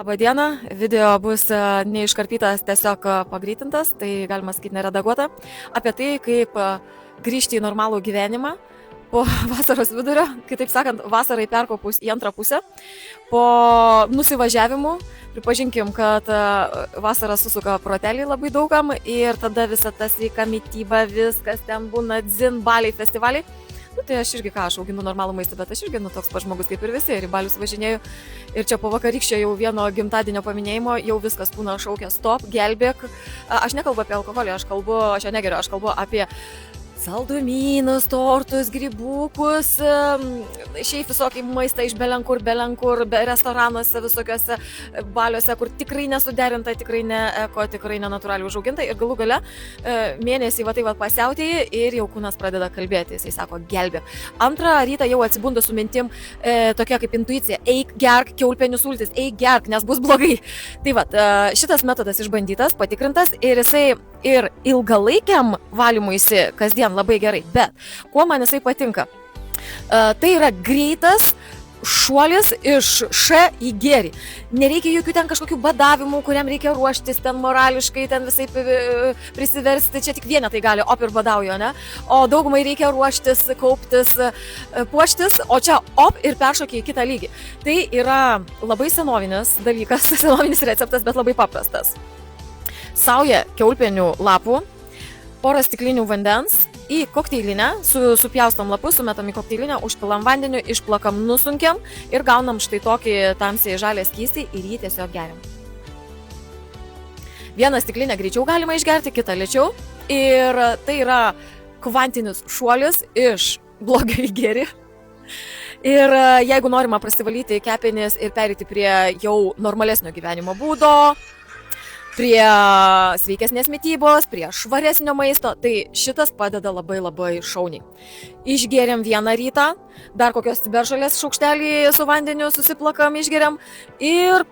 Labą dieną, video bus neiškarpytas, tiesiog pagreitintas, tai galima sakyti neredaguota, apie tai, kaip grįžti į normalų gyvenimą po vasaros vidurio, kitaip sakant, vasarai perkopus į antrą pusę, po nusivažiavimų. Pripažinkim, kad vasarą susuka protelį labai daugam ir tada visa ta sveika mityba, viskas ten būna dzin, baliai, festivaliai. Tai aš irgi aš auginu normalų maistą, bet aš irgi toks pat žmogus kaip ir visi, ir į balius važinėju. Ir čia po vakarykščio jau vieno gimtadienio paminėjimo jau viskas kūno šaukia stop, gelbėk. Aš nekalbu apie alkoholį, aš jo negeriu, aš kalbu apie saldumynus, tortus, grybukus, šiaip visokį maistą iš belenkur, restoranuose, visokiuose baliuose, kur tikrai nesuderinta, tikrai ne eko, tikrai nenatūraliai užauginta. Ir galų gale mėnesį pasiautėjai ir jau kūnas pradeda kalbėti, jisai sako gelbėk. Antrą rytą jau atsibunda su mintim tokia kaip intuicija, eik gerk kiaulpienių sultis, eik gerk, nes bus blogai. Tai šitas metodas išbandytas, patikrintas ir jisai ir ilgalaikiam valymuisi kasdien labai gerai, bet kuo man jisai patinka? Tai yra greitas šuolis iš š į gėrį. Nereikia jokių ten kažkokių badavimų, kuriam reikia ruoštis, ten morališkai, ten visai prisiversti, čia tik vienetai gali, op ir badaujo, ne? O daugumai reikia ruoštis, kauptis, puoštis, o čia op ir peršokia į kitą lygį. Tai yra labai senovinis dalykas, senovinis receptas, bet labai paprastas. Sauja kiaulpienių lapų, porą stiklinių vandens į kokteilinę, supjaustom lapus, sumetam į kokteilinę, užpilam vandeniu, išplakam, nusunkiam ir gaunam štai tokį tamsiai žalią skystį ir jį tiesiog geriam. Vieną stiklinę greičiau galima išgerti, kitą lėčiau ir tai yra kvantinis šuolis iš blogio į gėrį. Ir jeigu norima prasivalyti kepenis ir perėti prie jau normalesnio gyvenimo būdo, prie sveikesnės mitybos, prie švaresnio maisto, tai šitas padeda labai šauniai. Išgeriam vieną rytą, dar kokios ciberžolės šaukštelį su vandeniu susiplakam, išgeriam ir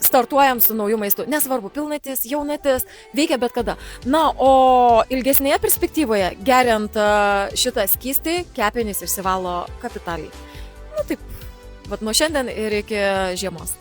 startuojam su nauju maistu. Nesvarbu, pilnatis, jaunatis, veikia bet kada. Na, o ilgesnėje perspektyvoje, geriant šitą skystį, kepenys išsivalo kapitaliai. Taip, nuo šiandien ir iki žiemos.